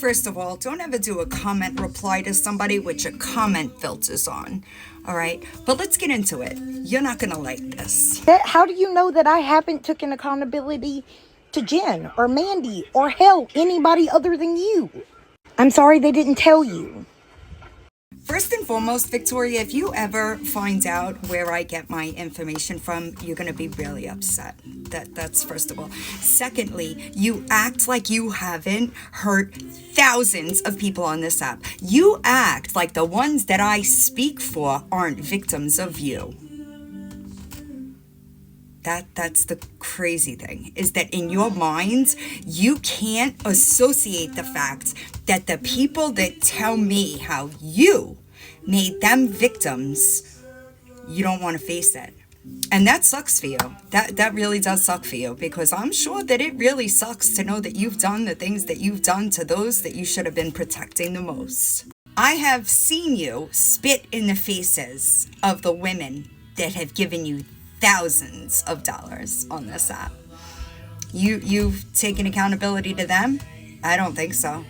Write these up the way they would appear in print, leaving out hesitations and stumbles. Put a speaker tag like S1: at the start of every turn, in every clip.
S1: First of all, don't ever do a comment reply to somebody with your comment filters on. All right, but let's get into it. You're not gonna like this.
S2: How do you know that I haven't taken accountability to Jen or Mandy or hell, anybody other than you? I'm sorry they didn't tell you.
S1: First and foremost, Victoria, if you ever find out where I get my information from, you're going to be really upset. That's first of all. Secondly, you act like you haven't hurt thousands of people on this app. You act like the ones that I speak for aren't victims of you. That's the crazy thing, is that in your minds, you can't associate the fact that the people that tell me how you made them victims, you don't want to face it. And that sucks for you. That really does suck for you, because I'm sure that it really sucks to know that you've done the things that you've done to those that you should have been protecting the most. I have seen you spit in the faces of the women that have given you thousands of dollars on this app. You've taken accountability to them? I don't think so,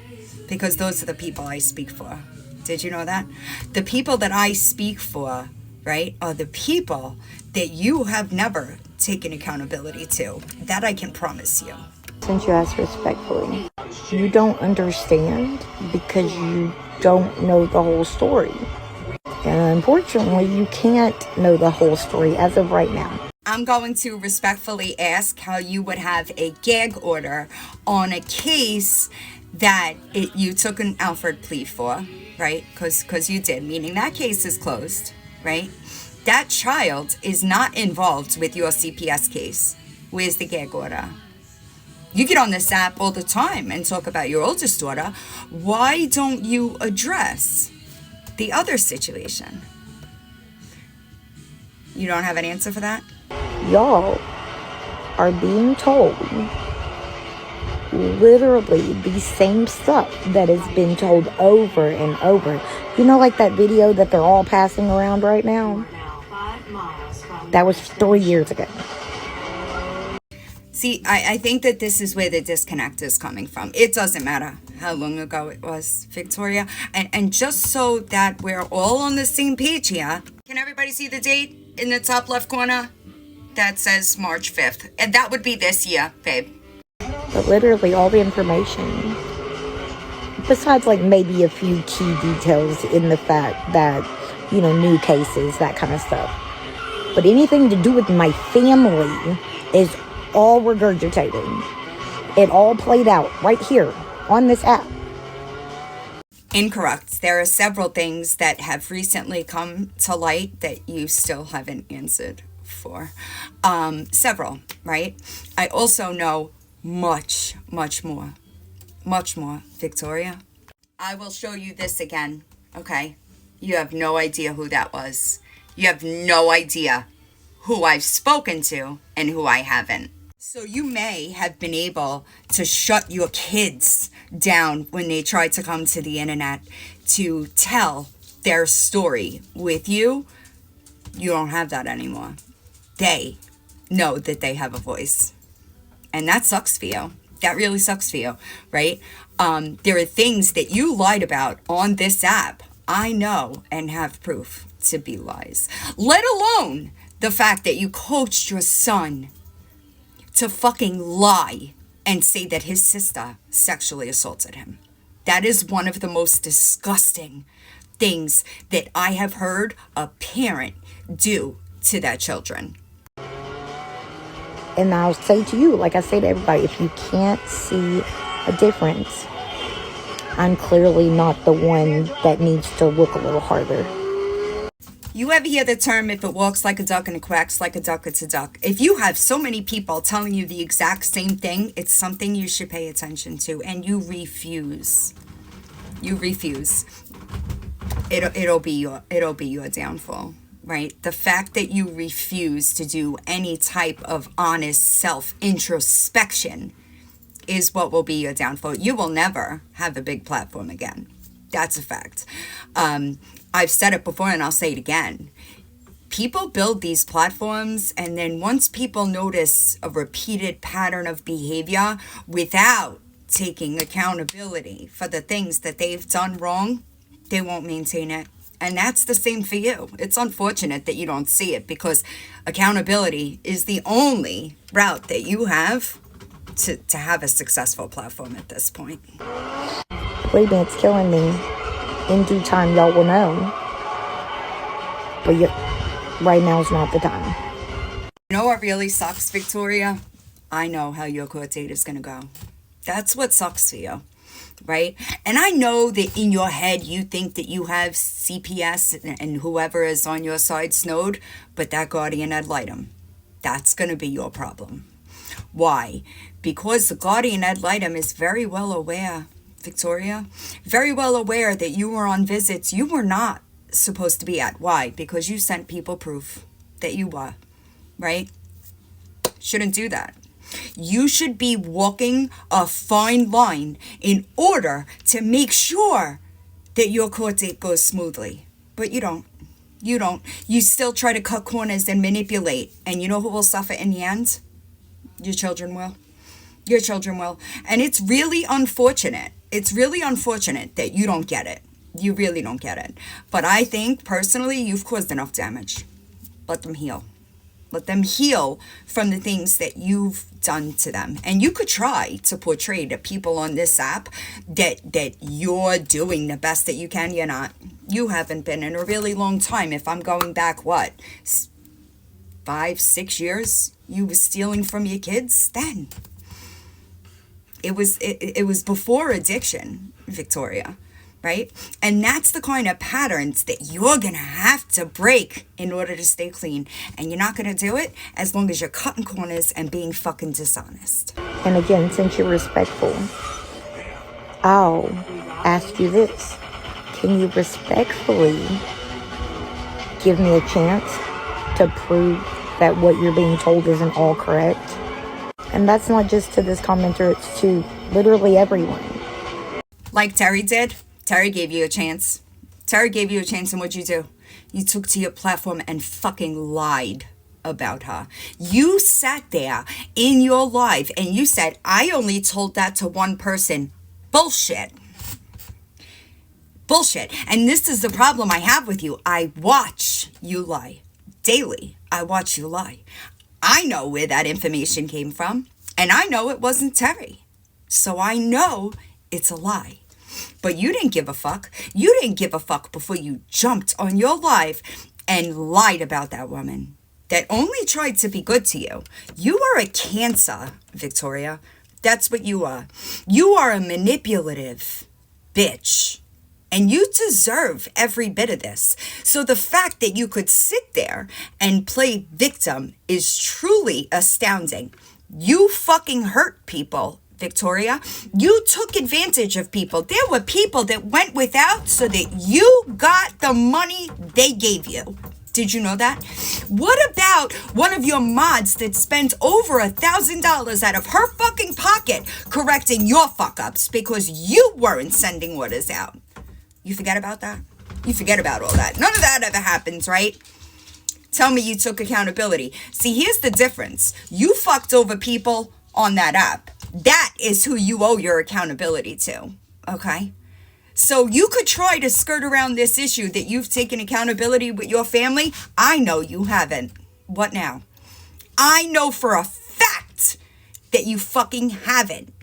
S1: because those are the people I speak for. Did you know that? The people that I speak for, right, are the people that you have never taken accountability to. That I can promise you.
S2: Since you asked respectfully, you don't understand because you don't know the whole story. And unfortunately, you can't know the whole story as of right now.
S1: I'm going to respectfully ask how you would have a gag order on a case that you took an Alfred plea for, right? Because you did, meaning that case is closed, right? That child is not involved with your CPS case. Where's the gag order? You get on this app all the time and talk about your oldest daughter. Why don't you address the other situation? You don't have an answer for that?
S2: Y'all are being told literally the same stuff that has been told over and over. You know, like that video that they're all passing around right now? That was 3 years ago.
S1: See, I think that this is where the disconnect is coming from. It doesn't matter how long ago it was, Victoria. And just so that we're all on the same page here, can everybody see the date in the top left corner? That says March 5th. And that would be this year, babe.
S2: But literally all the information, besides like maybe a few key details in the fact that, you know, new cases, that kind of stuff. But anything to do with my family is all regurgitated. It all played out right here on this app.
S1: Incorrect. There are several things that have recently come to light that you still haven't answered for. Several, right? I also know much more, Victoria. I will show you this again, okay? You have no idea who that was. You have no idea who I've spoken to and who I haven't. So you may have been able to shut your kids down when they tried to come to the internet to tell their story with you. You don't have that anymore. They know that they have a voice. And that sucks for you. That really sucks for you, right? There are things that you lied about on this app, I know and have proof to be lies. Let alone the fact that you coached your son to fucking lie and say that his sister sexually assaulted him. That is one of the most disgusting things that I have heard a parent do to their children.
S2: And I'll say to you, like I say to everybody, if you can't see a difference, I'm clearly not the one that needs to look a little harder.
S1: You ever hear the term, if it walks like a duck and it quacks like a duck, it's a duck? If you have so many people telling you the exact same thing, it's something you should pay attention to, and you refuse. You refuse. It'll be your downfall, right? The fact that you refuse to do any type of honest self-introspection is what will be your downfall. You will never have a big platform again. That's a fact. I've said it before and I'll say it again. People build these platforms, and then once people notice a repeated pattern of behavior without taking accountability for the things that they've done wrong, they won't maintain it. And that's the same for you. It's unfortunate that you don't see it, because accountability is the only route that you have to have a successful platform at this point.
S2: Believe me, it's killing me. In due time, y'all will know. But right now is not the time.
S1: You know what really sucks, Victoria? I know how your court date is going to go. That's what sucks for you, right? And I know that in your head you think that you have CPS and whoever is on your side snowed, but that guardian ad litem, that's going to be your problem. Why? Because the guardian ad litem is very well aware, Victoria, very well aware that you were on visits you were not supposed to be at. Why? Because you sent people proof that you were, right? Shouldn't do that. You should be walking a fine line in order to make sure that your court date goes smoothly. But you don't. You don't. You still try to cut corners and manipulate. And you know who will suffer in the end? Your children will. Your children will. And it's really unfortunate. It's really unfortunate that you don't get it. You really don't get it. But I think, personally, you've caused enough damage. Let them heal. Let them heal from the things that you've done to them. And you could try to portray to people on this app that you're doing the best that you can. You're not. You haven't been in a really long time. If I'm going back, 5-6 years, you were stealing from your kids then. It was before addiction, Victoria. Right? And that's the kind of patterns that you're going to have to break in order to stay clean. And you're not going to do it as long as you're cutting corners and being fucking dishonest.
S2: And again, since you're respectful, I'll ask you this. Can you respectfully give me a chance to prove that what you're being told isn't all correct? And that's not just to this commenter, it's to literally everyone.
S1: Like Terry did. Terry gave you a chance. Terry gave you a chance, and what'd you do? You took to your platform and fucking lied about her. You sat there in your live and you said, I only told that to one person. Bullshit. Bullshit. And this is the problem I have with you. I watch you lie. Daily. I watch you lie. I know where that information came from, and I know it wasn't Terry. So I know it's a lie. But you didn't give a fuck. You didn't give a fuck before you jumped on your live and lied about that woman that only tried to be good to you. You are a cancer, Victoria. That's what you are. You are a manipulative bitch. And you deserve every bit of this. So the fact that you could sit there and play victim is truly astounding. You fucking hurt people, Victoria. You took advantage of people. There were people that went without so that you got the money they gave you. Did you know that? What about one of your mods that spent over $1,000 out of her fucking pocket correcting your fuck-ups because you weren't sending orders out? You forget about that? You forget about all that. None of that ever happens, right? Tell me you took accountability. See, here's the difference. You fucked over people on that app. That is who you owe your accountability to, okay? So you could try to skirt around this issue that you've taken accountability with your family. I know you haven't. What now? I know for a fact that you fucking haven't.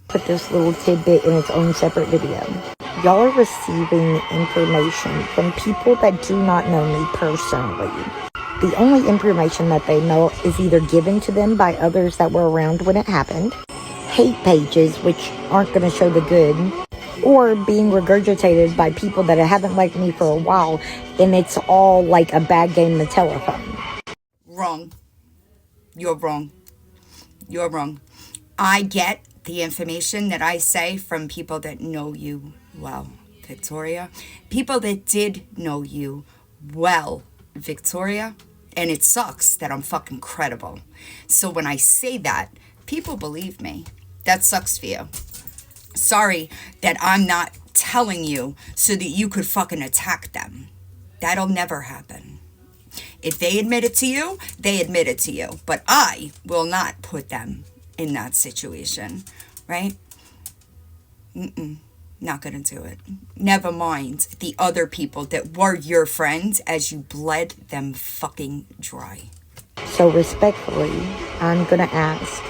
S2: Put this little tidbit in its own separate video. Y'all are receiving information from people that do not know me personally. The only information that they know is either given to them by others that were around when it happened, hate pages which aren't going to show the good, or being regurgitated by people that haven't liked me for a while, and it's all like a bad game of telephone.
S1: Wrong. You're wrong. You're wrong. I get the information that I say from people that know you well, Victoria. People that did know you well, Victoria. And it sucks that I'm fucking credible. So when I say that, people believe me. That sucks for you. Sorry that I'm not telling you so that you could fucking attack them. That'll never happen. If they admit it to you, they admit it to you. But I will not put them in that situation, right? Not gonna do it. Never mind the other people that were your friends as you bled them fucking dry.
S2: So respectfully, I'm gonna ask,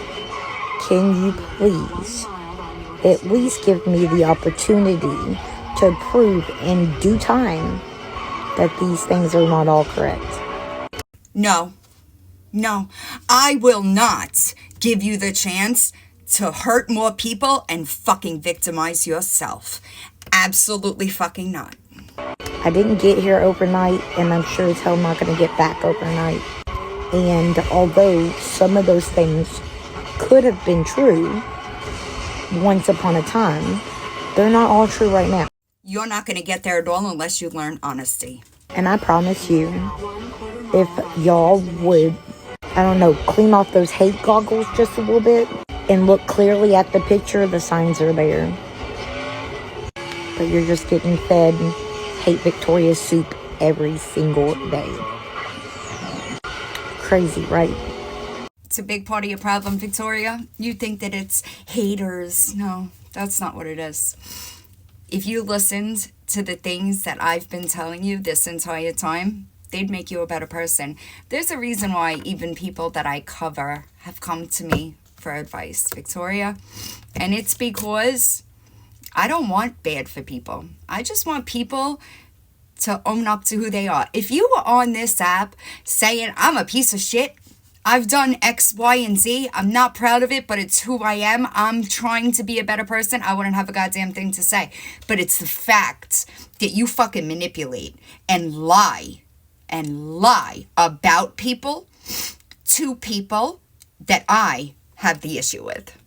S2: can you please at least give me the opportunity to prove in due time that these things are not all correct?
S1: No, I will not give you the chance to hurt more people and fucking victimize yourself. Absolutely fucking not.
S2: I didn't get here overnight, and I'm sure as hell not going to get back overnight. And although some of those things could have been true once upon a time, they're not all true right now.
S1: You're not going to get there at all unless you learn honesty.
S2: And I promise you, if y'all would, I don't know, clean off those hate goggles just a little bit and look clearly at the picture, the signs are there. But you're just getting fed hate Victoria soup every single day. Crazy, right?
S1: It's a big part of your problem, Victoria. You think that it's haters. No, that's not what it is. If you listened to the things that I've been telling you this entire time, they'd make you a better person. There's a reason why even people that I cover have come to me for advice, Victoria. And it's because I don't want bad for people. I just want people to own up to who they are. If you were on this app saying, I'm a piece of shit, I've done X, Y, and Z, I'm not proud of it, but it's who I am, I'm trying to be a better person, I wouldn't have a goddamn thing to say. But it's the fact that you fucking manipulate and lie about people to people that I have the issue with.